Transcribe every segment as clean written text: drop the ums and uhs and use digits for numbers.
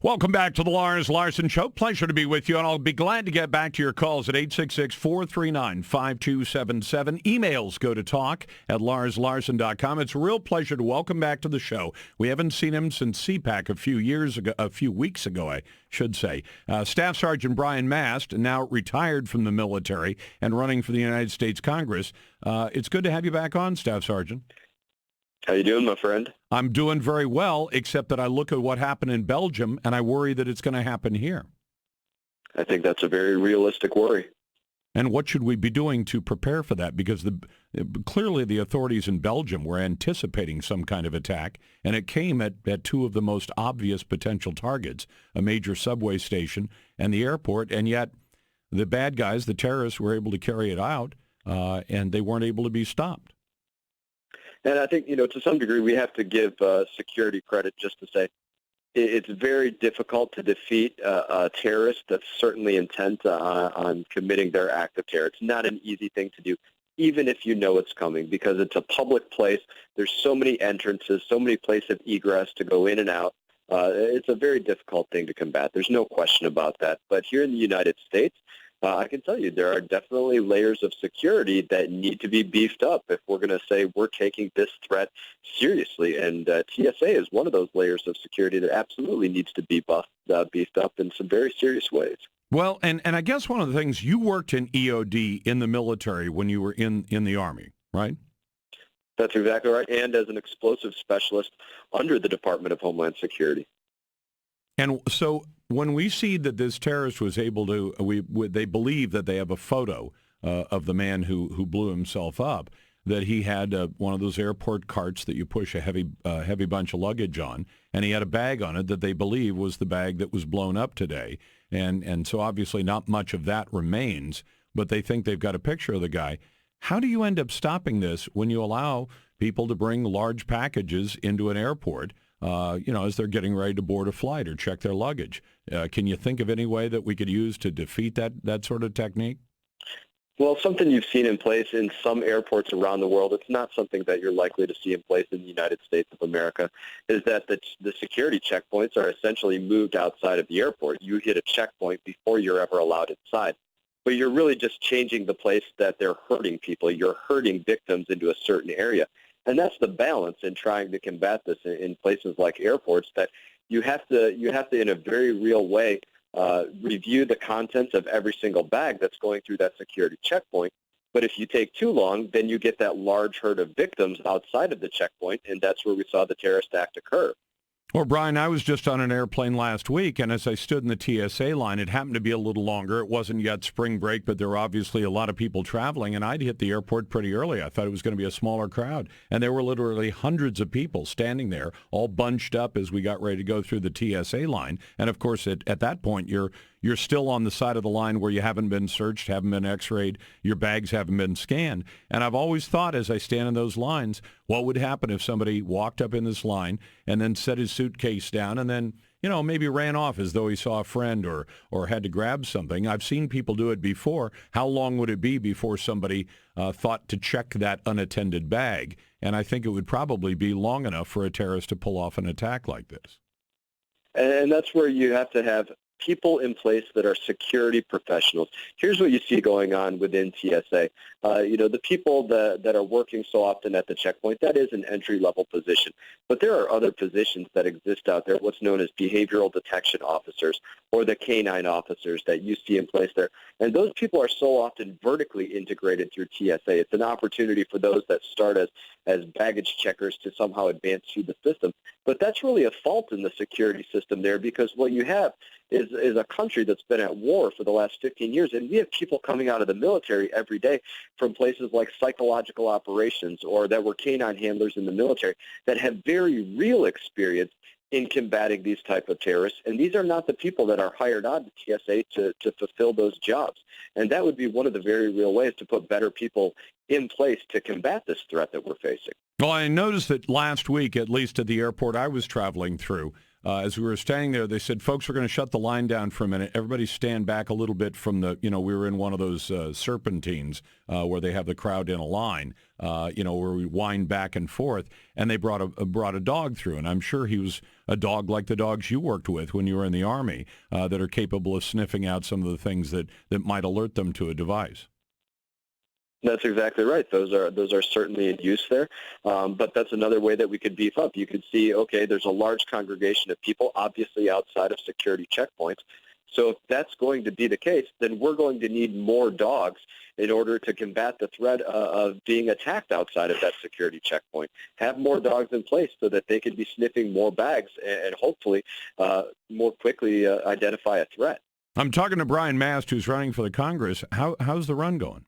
Welcome back to the Lars Larson Show. Pleasure to be with you, and I'll be glad to get back to your calls at 866-439-5277. Emails go to talk@larslarson.com. It's a real pleasure to welcome back to the show. We haven't seen him since CPAC a few weeks ago, I should say. Staff Sergeant Brian Mast, now retired from the military and running for the United States Congress. It's good to have you back on, Staff Sergeant. How you doing, my friend? I'm doing very well, except that I look at what happened in Belgium, and I worry that it's going to happen here. I think that's a very realistic worry. And what should we be doing to prepare for that? Because clearly the authorities in Belgium were anticipating some kind of attack, and it came at two of the most obvious potential targets, a major subway station and the airport, and yet the bad guys, the terrorists, were able to carry it out, and they weren't able to be stopped. And I think, to some degree, we have to give security credit just to say it's very difficult to defeat a terrorist that's certainly intent on committing their act of terror. It's not an easy thing to do, even if you know it's coming, because it's a public place. There's so many entrances, so many places of egress to go in and out. It's a very difficult thing to combat. There's no question about that. But here in the United States, I can tell you there are definitely layers of security that need to be beefed up if we're going to say we're taking this threat seriously. And TSA is one of those layers of security that absolutely needs to be beefed up in some very serious ways. Well, and I guess one of the things, you worked in EOD in the military when you were in the Army, right? That's exactly right, and as an explosive specialist under the Department of Homeland Security. And so when we see that this terrorist was able to, they believe that they have a photo of the man who blew himself up, that he had one of those airport carts that you push a heavy bunch of luggage on, and he had a bag on it that they believe was the bag that was blown up today. And so obviously not much of that remains, but they think they've got a picture of the guy. How do you end up stopping this when you allow people to bring large packages into an airport, as they're getting ready to board a flight or check their luggage? Can you think of any way that we could use to defeat that sort of technique? Well, something you've seen in place in some airports around the world, it's not something that you're likely to see in place in the United States of America, is that the security checkpoints are essentially moved outside of the airport. You hit a checkpoint before you're ever allowed inside. But you're really just changing the place that they're hurting people. You're herding victims into a certain area. And that's the balance in trying to combat this in places like airports, that you have to, in a very real way, review the contents of every single bag that's going through that security checkpoint. But if you take too long, then you get that large herd of victims outside of the checkpoint, and that's where we saw the terrorist act occur. Well, Brian, I was just on an airplane last week, and as I stood in the TSA line, it happened to be a little longer. It wasn't yet spring break, but there were obviously a lot of people traveling, and I'd hit the airport pretty early. I thought it was going to be a smaller crowd, and there were literally hundreds of people standing there, all bunched up as we got ready to go through the TSA line. And, of course, at that point, you're still on the side of the line where you haven't been searched, haven't been x-rayed, your bags haven't been scanned. And I've always thought, as I stand in those lines, what would happen if somebody walked up in this line and then set his suitcase down and then, maybe ran off as though he saw a friend or had to grab something. I've seen people do it before. How long would it be before somebody thought to check that unattended bag? And I think it would probably be long enough for a terrorist to pull off an attack like this. And that's where you have to have people in place that are security professionals. Here's what you see going on within TSA. The people that are working so often at the checkpoint, that is an entry-level position. But there are other positions that exist out there, what's known as behavioral detection officers or the canine officers that you see in place there. And those people are so often vertically integrated through TSA. It's an opportunity for those that start as baggage checkers to somehow advance through the system. But that's really a fault in the security system there, because what you have is a country that's been at war for the last 15 years, and we have people coming out of the military every day from places like psychological operations or that were canine handlers in the military that have very real experience in combating these type of terrorists. And these are not the people that are hired on to TSA to fulfill those jobs. And that would be one of the very real ways to put better people in place to combat this threat that we're facing. Well, I noticed that last week, at least at the airport I was traveling through, as we were standing there, they said, folks, we're going to shut the line down for a minute. Everybody stand back a little bit from the, we were in one of those serpentines where they have the crowd in a line, where we wind back and forth. And they brought a dog through. And I'm sure he was a dog like the dogs you worked with when you were in the Army that are capable of sniffing out some of the things that might alert them to a device. That's exactly right. Those are certainly in use there. But that's another way that we could beef up. You could see, okay, there's a large congregation of people, obviously outside of security checkpoints. So if that's going to be the case, then we're going to need more dogs in order to combat the threat of being attacked outside of that security checkpoint. Have more dogs in place so that they could be sniffing more bags and hopefully more quickly identify a threat. I'm talking to Brian Mast, who's running for the Congress. How's the run going?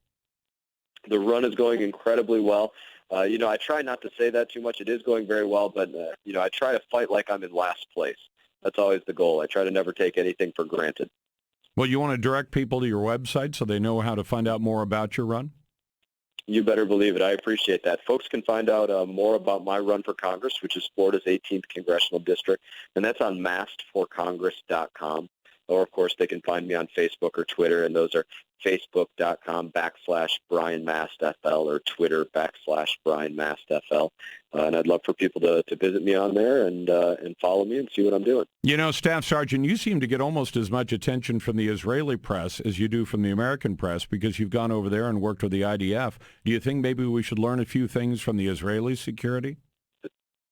The run is going incredibly well. I try not to say that too much. It is going very well, but, I try to fight like I'm in last place. That's always the goal. I try to never take anything for granted. Well, you want to direct people to your website so they know how to find out more about your run? You better believe it. I appreciate that. Folks can find out more about my run for Congress, which is Florida's 18th Congressional District, and that's on mastforcongress.com. Or, of course, they can find me on Facebook or Twitter, and those are facebook.com/BrianMastFL or Twitter.com/BrianMastFL. And I'd love for people to visit me on there and follow me and see what I'm doing. Staff Sergeant, you seem to get almost as much attention from the Israeli press as you do from the American press because you've gone over there and worked with the IDF. Do you think maybe we should learn a few things from the Israeli security?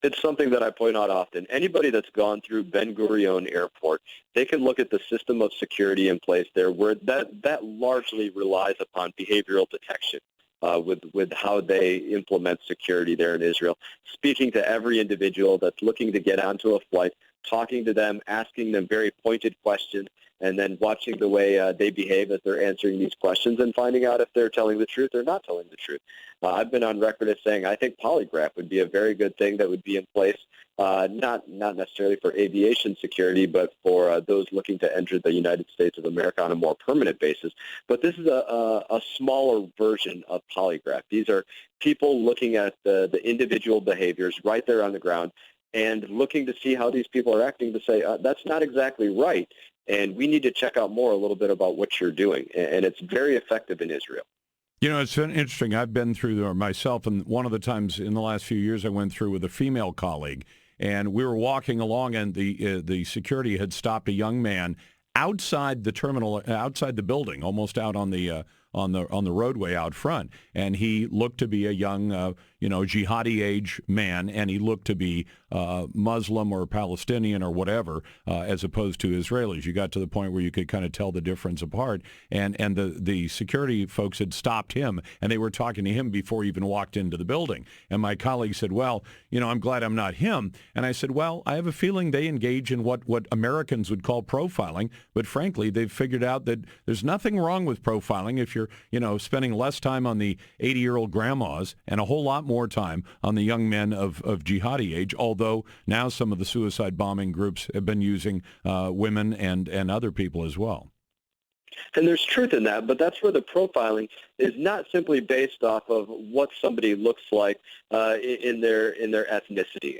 It's something that I point out often. Anybody that's gone through Ben Gurion Airport, they can look at the system of security in place there where that largely relies upon behavioral detection with how they implement security there in Israel. Speaking to every individual that's looking to get onto a flight, talking to them, asking them very pointed questions, and then watching the way they behave as they're answering these questions and finding out if they're telling the truth or not telling the truth. I've been on record as saying I think polygraph would be a very good thing that would be in place, not necessarily for aviation security, but for those looking to enter the United States of America on a more permanent basis. But this is a smaller version of polygraph. These are people looking at the individual behaviors right there on the ground and looking to see how these people are acting to say, that's not exactly right, and we need to check out more a little bit about what you're doing. And it's very effective in Israel. It's interesting. I've been through there myself, and one of the times in the last few years I went through with a female colleague, and we were walking along, and the security had stopped a young man outside the terminal, outside the building, almost out on the roadway out front, and he looked to be a young, jihadi age man, and he looked to be Muslim or Palestinian or whatever, as opposed to Israelis. You got to the point where you could kind of tell the difference apart, and the security folks had stopped him, and they were talking to him before he even walked into the building. And my colleague said, well, I'm glad I'm not him. And I said, well, I have a feeling they engage in what Americans would call profiling, but frankly, they've figured out that there's nothing wrong with profiling if you're, spending less time on the 80-year-old grandmas and a whole lot more time on the young men of jihadi age, although now some of the suicide bombing groups have been using women and other people as well. And there's truth in that, but that's where the profiling is not simply based off of what somebody looks like in their ethnicity.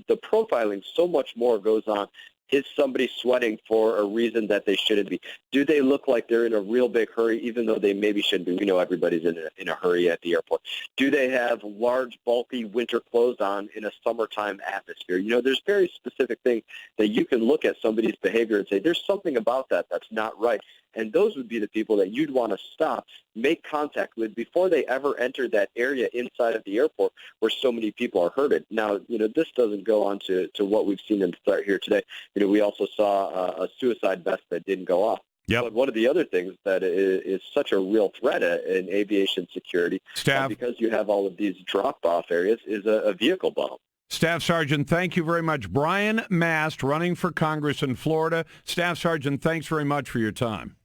The profiling so much more goes on. Is somebody sweating for a reason that they shouldn't be? Do they look like they're in a real big hurry, even though they maybe shouldn't be? We know everybody's in a hurry at the airport. Do they have large, bulky winter clothes on in a summertime atmosphere? There's very specific things that you can look at somebody's behavior and say, there's something about that that's not right. And those would be the people that you'd want to stop, make contact with before they ever enter that area inside of the airport where so many people are hurted. Now, this doesn't go on to what we've seen in the threat here today. We also saw a suicide vest that didn't go off. Yep. But one of the other things that is such a real threat in aviation security, because you have all of these drop-off areas, is a vehicle bomb. Staff Sergeant, thank you very much. Brian Mast, running for Congress in Florida. Staff Sergeant, thanks very much for your time.